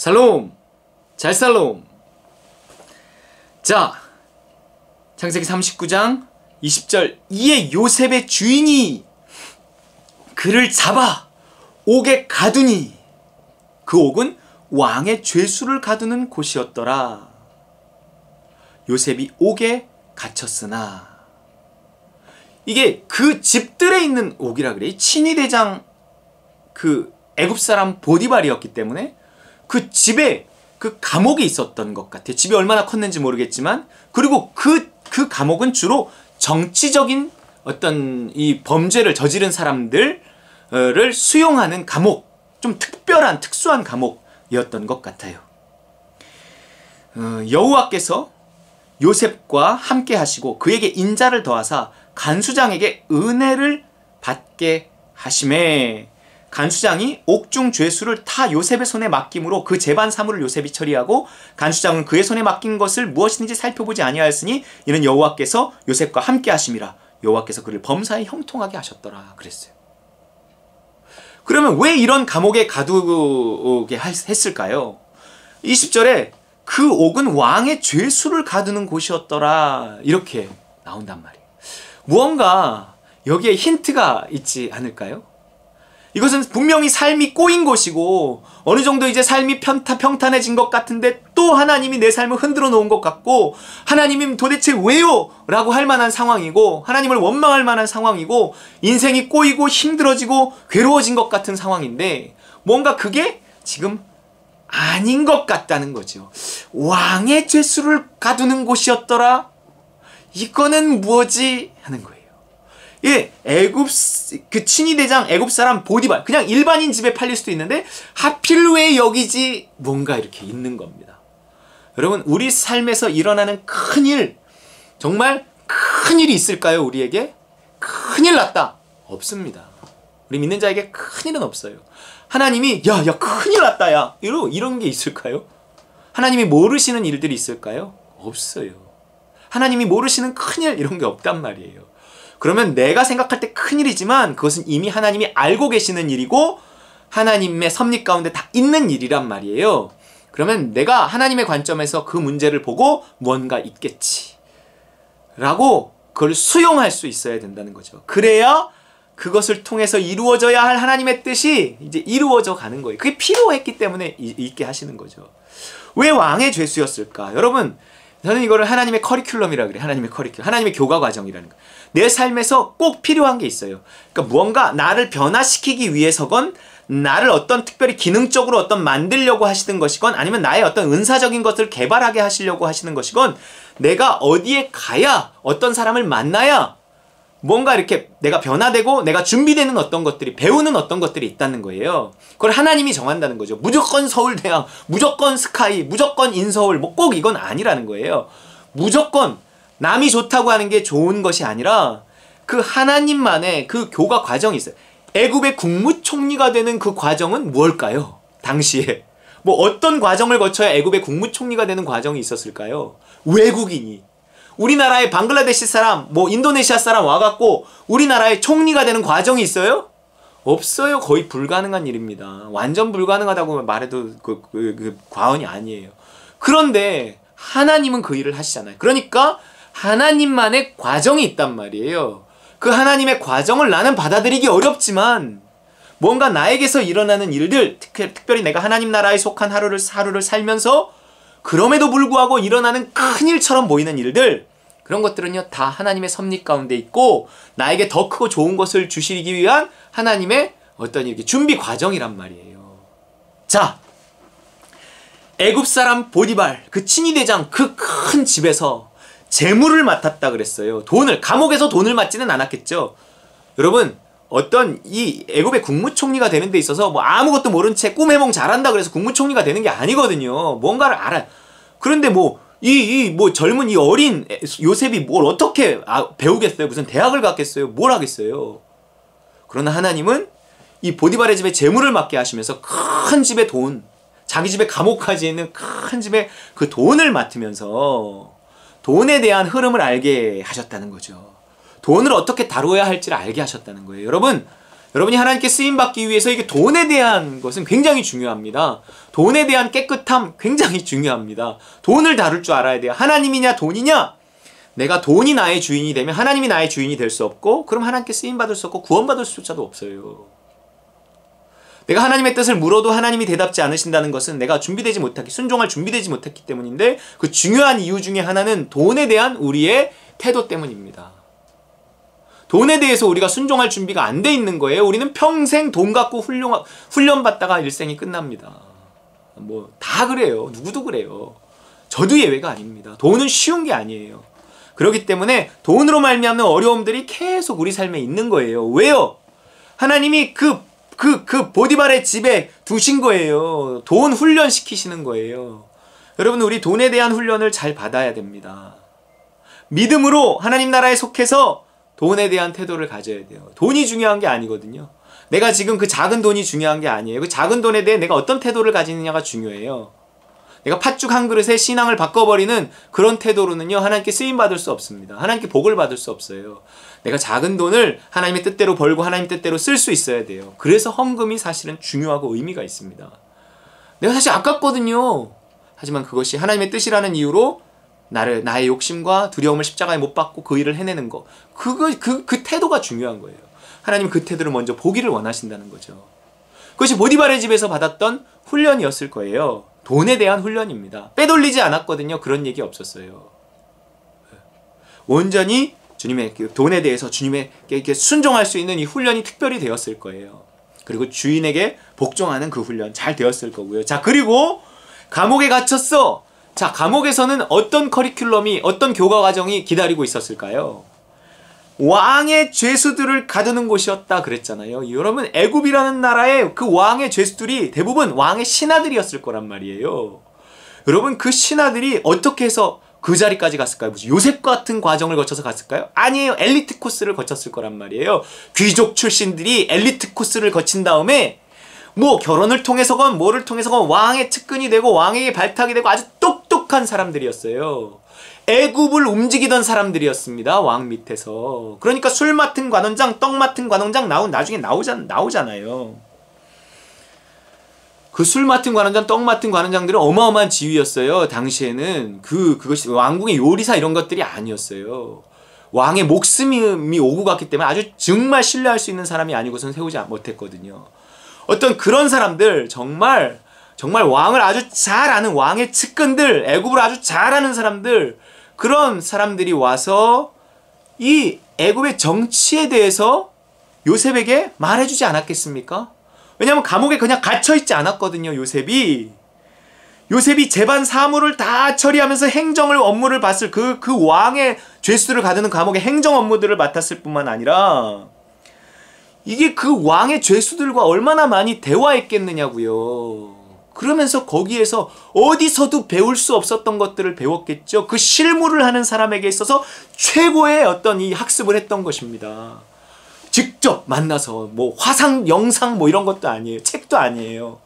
샬롬! 잘 살롬! 자, 창세기 39장 20절 이에 요셉의 주인이 그를 잡아 옥에 가두니 그 옥은 왕의 죄수를 가두는 곳이었더라. 요셉이 옥에 갇혔으나 이게 그 집들에 있는 옥이라 그래. 친위대장 그 애굽 사람 보디발이었기 때문에 그 집에 그 감옥이 있었던 것 같아요. 집이 얼마나 컸는지 모르겠지만, 그리고 그 감옥은 주로 정치적인 어떤 이 범죄를 저지른 사람들을 수용하는 감옥, 좀 특별한 특수한 감옥이었던 것 같아요. 여호와께서 요셉과 함께 하시고 그에게 인자를 더하사 간수장에게 은혜를 받게 하시매, 간수장이 옥중 죄수를 타 요셉의 손에 맡김으로 그 재반 사물을 요셉이 처리하고 간수장은 그의 손에 맡긴 것을 무엇이든지 살펴보지 아니하였으니 이는 여호와께서 요셉과 함께 하심이라. 여호와께서 그를 범사에 형통하게 하셨더라 그랬어요. 그러면 왜 이런 감옥에 가두게 했을까요? 20절에 그 옥은 왕의 죄수를 가두는 곳이었더라 이렇게 나온단 말이에요. 무언가 여기에 힌트가 있지 않을까요? 이것은 분명히 삶이 꼬인 곳이고 어느 정도 이제 삶이 평탄해진 것 같은데 또 하나님이 내 삶을 흔들어 놓은 것 같고, 하나님이 도대체 왜요? 라고 할 만한 상황이고, 하나님을 원망할 만한 상황이고, 인생이 꼬이고 힘들어지고 괴로워진 것 같은 상황인데 뭔가 그게 지금 아닌 것 같다는 거죠. 왕의 죄수를 가두는 곳이었더라? 이거는 뭐지? 하는 거예요. 예, 애굽 그 친위대장 애굽 사람 보디발, 그냥 일반인 집에 팔릴 수도 있는데 하필 왜 여기지? 뭔가 이렇게 있는 겁니다. 여러분, 우리 삶에서 일어나는 큰일, 정말 큰일이 있을까요? 우리에게? 큰일 났다. 없습니다. 우리 믿는 자에게 큰일은 없어요. 하나님이 야 큰일 났다 야 이런 게 있을까요? 하나님이 모르시는 일들이 있을까요? 없어요. 하나님이 모르시는 큰일 이런 게 없단 말이에요. 그러면 내가 생각할 때 큰일이지만 그것은 이미 하나님이 알고 계시는 일이고 하나님의 섭리 가운데 다 있는 일이란 말이에요. 그러면 내가 하나님의 관점에서 그 문제를 보고 무언가 있겠지 라고 그걸 수용할 수 있어야 된다는 거죠. 그래야 그것을 통해서 이루어져야 할 하나님의 뜻이 이제 이루어져 가는 거예요. 그게 필요했기 때문에 있게 하시는 거죠. 왜 왕의 죄수였을까? 여러분, 저는 이거를 하나님의 커리큘럼이라 그래요. 하나님의 커리큘럼, 하나님의 교과 과정이라는 거. 내 삶에서 꼭 필요한 게 있어요. 그러니까 무언가 나를 변화시키기 위해서건, 나를 어떤 특별히 기능적으로 어떤 만들려고 하시는 것이건, 아니면 나의 어떤 은사적인 것을 개발하게 하시려고 하시는 것이건, 내가 어디에 가야, 어떤 사람을 만나야 뭔가 이렇게 내가 변화되고 내가 준비되는 어떤 것들이, 배우는 어떤 것들이 있다는 거예요. 그걸 하나님이 정한다는 거죠. 무조건 서울대학, 무조건 스카이, 무조건 인서울, 뭐 꼭 이건 아니라는 거예요. 무조건 남이 좋다고 하는 게 좋은 것이 아니라 그 하나님만의 그 교과 과정이 있어요. 애굽의 국무총리가 되는 그 과정은 무엇일까요? 당시에 뭐 어떤 과정을 거쳐야 애굽의 국무총리가 되는 과정이 있었을까요? 외국인이, 우리나라의 방글라데시 사람, 뭐 인도네시아 사람 와갖고 우리나라의 총리가 되는 과정이 있어요? 없어요. 거의 불가능한 일입니다. 완전 불가능하다고 말해도 과언이 아니에요. 그런데 하나님은 그 일을 하시잖아요. 그러니까 하나님만의 과정이 있단 말이에요. 그 하나님의 과정을 나는 받아들이기 어렵지만 뭔가 나에게서 일어나는 일들, 특별히 내가 하나님 나라에 속한 하루를 살면서 그럼에도 불구하고 일어나는 큰 일처럼 보이는 일들, 그런 것들은요 다 하나님의 섭리 가운데 있고 나에게 더 크고 좋은 것을 주시기 위한 하나님의 어떤 이렇게 준비 과정이란 말이에요. 자, 애굽 사람 보디발, 그 친위대장 그 큰 집에서 재물을 맡았다 그랬어요. 돈을, 감옥에서 돈을 맡지는 않았겠죠. 여러분, 어떤 이 애굽의 국무총리가 되는 데 있어서 뭐 아무것도 모른 채 꿈해몽 잘한다 그래서 국무총리가 되는 게 아니거든요. 뭔가를 알아요. 그런데 뭐 젊은 이 어린 요셉이 뭘 어떻게 배우겠어요? 무슨 대학을 갔겠어요? 뭘 하겠어요? 그러나 하나님은 이 보디발의 집에 재물을 맡게 하시면서 큰 집의 돈, 자기 집에 감옥까지 있는 큰 집에 그 돈을 맡으면서 돈에 대한 흐름을 알게 하셨다는 거죠. 돈을 어떻게 다루어야 할지를 알게 하셨다는 거예요. 여러분 여러분이 하나님께 쓰임받기 위해서 이게 돈에 대한 것은 굉장히 중요합니다. 돈에 대한 깨끗함 굉장히 중요합니다. 돈을 다룰 줄 알아야 돼요. 하나님이냐 돈이냐? 내가 돈이 나의 주인이 되면 하나님이 나의 주인이 될 수 없고, 그럼 하나님께 쓰임받을 수 없고 구원받을 수조차도 없어요. 내가 하나님의 뜻을 물어도 하나님이 대답지 않으신다는 것은 내가 준비되지 못했기, 순종할 준비되지 못했기 때문인데, 그 중요한 이유 중에 하나는 돈에 대한 우리의 태도 때문입니다. 돈에 대해서 우리가 순종할 준비가 안 돼 있는 거예요. 우리는 평생 돈 갖고 훈련받다가 일생이 끝납니다. 뭐 다 그래요. 누구도 그래요. 저도 예외가 아닙니다. 돈은 쉬운 게 아니에요. 그렇기 때문에 돈으로 말미암는 어려움들이 계속 우리 삶에 있는 거예요. 왜요? 하나님이 그 보디발의 집에 두신 거예요. 돈 훈련시키시는 거예요. 여러분, 우리 돈에 대한 훈련을 잘 받아야 됩니다. 믿음으로 하나님 나라에 속해서 돈에 대한 태도를 가져야 돼요. 돈이 중요한 게 아니거든요. 내가 지금 그 작은 돈이 중요한 게 아니에요. 그 작은 돈에 대해 내가 어떤 태도를 가지느냐가 중요해요. 내가 팥죽 한 그릇에 신앙을 바꿔버리는 그런 태도로는요, 하나님께 쓰임받을 수 없습니다. 하나님께 복을 받을 수 없어요. 내가 작은 돈을 하나님의 뜻대로 벌고 하나님 뜻대로 쓸 수 있어야 돼요. 그래서 헌금이 사실은 중요하고 의미가 있습니다. 내가 사실 아깝거든요. 하지만 그것이 하나님의 뜻이라는 이유로 나의 욕심과 두려움을 십자가에 못 박고 그 일을 해내는 거, 그 태도가 중요한 거예요. 하나님 그 태도를 먼저 보기를 원하신다는 거죠. 그것이 보디발의 집에서 받았던 훈련이었을 거예요. 돈에 대한 훈련입니다. 빼돌리지 않았거든요. 그런 얘기 없었어요. 온전히 주님의 돈에 대해서 주님에게 순종할 수 있는 이 훈련이 특별히 되었을 거예요. 그리고 주인에게 복종하는 그 훈련 잘 되었을 거고요. 자, 그리고 감옥에 갇혔어. 자, 감옥에서는 어떤 커리큘럼이, 어떤 교과 과정이 기다리고 있었을까요? 왕의 죄수들을 가두는 곳이었다 그랬잖아요. 여러분, 애굽이라는 나라의 그 왕의 죄수들이 대부분 왕의 신하들이었을 거란 말이에요. 여러분, 그 신하들이 어떻게 해서 그 자리까지 갔을까요? 무슨 요셉 같은 과정을 거쳐서 갔을까요? 아니에요. 엘리트 코스를 거쳤을 거란 말이에요. 귀족 출신들이 엘리트 코스를 거친 다음에 뭐 결혼을 통해서건 뭐를 통해서건 왕의 측근이 되고 왕에게 발탁이 되고 아주 똑똑한 사람들이었어요. 애굽을 움직이던 사람들이었습니다. 왕 밑에서. 그러니까 술 맡은 관원장, 떡 맡은 관원장 나중에 나오잖아요. 그 술 맡은 관원장, 떡 맡은 관원장들은 어마어마한 지위였어요. 당시에는 그것이 왕궁의 요리사 이런 것들이 아니었어요. 왕의 목숨이 오고 갔기 때문에 아주 정말 신뢰할 수 있는 사람이 아니고선 세우지 못했거든요. 어떤 그런 사람들, 정말 왕을 아주 잘 아는 왕의 측근들, 애굽을 아주 잘 아는 사람들, 그런 사람들이 와서 이 애굽의 정치에 대해서 요셉에게 말해주지 않았겠습니까? 왜냐하면 감옥에 그냥 갇혀있지 않았거든요. 요셉이 재반 사무를 다 처리하면서 업무를 봤을 그 왕의 죄수들을 가두는 감옥의 행정 업무들을 맡았을 뿐만 아니라 이게 그 왕의 죄수들과 얼마나 많이 대화했겠느냐고요. 그러면서 거기에서 어디서도 배울 수 없었던 것들을 배웠겠죠. 그 실무를 하는 사람에게 있어서 최고의 어떤 이 학습을 했던 것입니다. 직접 만나서 뭐 화상, 영상 뭐 이런 것도 아니에요. 책도 아니에요.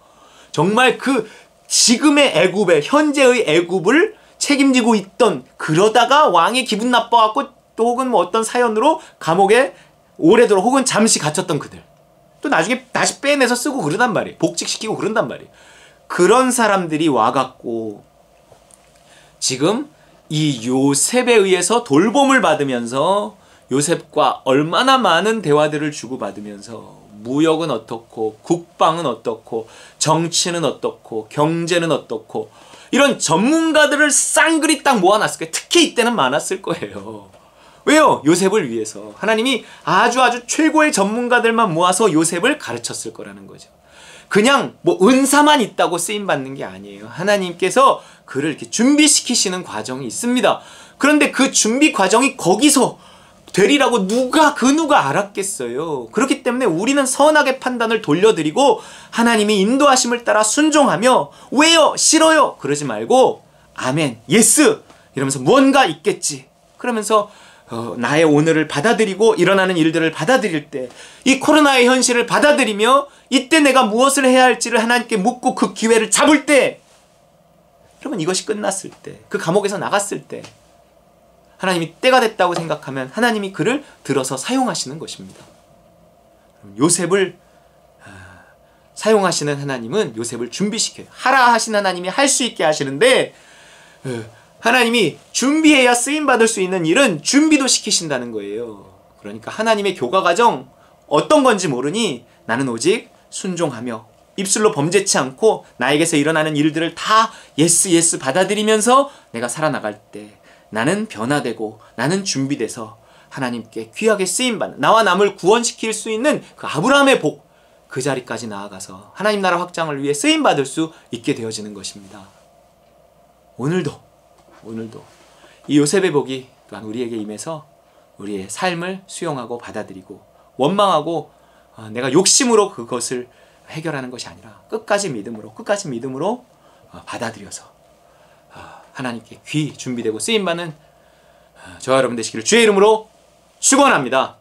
정말 그 지금의 애굽의, 현재의 애굽을 책임지고 있던, 그러다가 왕이 기분 나빠갖고 또 혹은 뭐 어떤 사연으로 감옥에 오래도록 혹은 잠시 갇혔던 그들, 또 나중에 다시 빼내서 쓰고 그러단 말이에요. 복직시키고 그런단 말이에요. 그런 사람들이 와갖고 지금 이 요셉에 의해서 돌봄을 받으면서 요셉과 얼마나 많은 대화들을 주고받으면서 무역은 어떻고, 국방은 어떻고, 정치는 어떻고, 경제는 어떻고, 이런 전문가들을 쌍그리 딱 모아놨을 거예요. 특히 이때는 많았을 거예요. 왜요? 요셉을 위해서 하나님이 아주 최고의 전문가들만 모아서 요셉을 가르쳤을 거라는 거죠. 그냥 뭐 은사만 있다고 쓰임받는 게 아니에요. 하나님께서 그를 이렇게 준비시키시는 과정이 있습니다. 그런데 그 준비 과정이 거기서 되리라고 누가 알았겠어요. 그렇기 때문에 우리는 선하게 판단을 돌려드리고 하나님이 인도하심을 따라 순종하며, 왜요? 싫어요? 그러지 말고 아멘, 예스! 이러면서 무언가 있겠지. 그러면서 나의 오늘을 받아들이고 일어나는 일들을 받아들일 때, 이 코로나의 현실을 받아들이며 이때 내가 무엇을 해야 할지를 하나님께 묻고 그 기회를 잡을 때, 그러면 이것이 끝났을 때, 그 감옥에서 나갔을 때 하나님이 때가 됐다고 생각하면 하나님이 그를 들어서 사용하시는 것입니다. 요셉을 사용하시는 하나님은 요셉을 준비시켜요. 하라 하신 하나님이 할 수 있게 하시는데 하나님이 준비해야 쓰임받을 수 있는 일은 준비도 시키신다는 거예요. 그러니까 하나님의 교과 과정 어떤 건지 모르니 나는 오직 순종하며 입술로 범죄치 않고 나에게서 일어나는 일들을 다 예스 받아들이면서 내가 살아나갈 때 나는 변화되고 나는 준비돼서 하나님께 귀하게 쓰임받는, 나와 남을 구원시킬 수 있는 그 아브라함의 복, 그 자리까지 나아가서 하나님 나라 확장을 위해 쓰임받을 수 있게 되어지는 것입니다. 오늘도 이 요셉의 복이 또한 우리에게 임해서 우리의 삶을 수용하고 받아들이고 원망하고 내가 욕심으로 그것을 해결하는 것이 아니라 끝까지 믿음으로 받아들여서 하나님께 귀 준비되고 쓰임받는 저와 여러분 되시기를 주의 이름으로 축원합니다.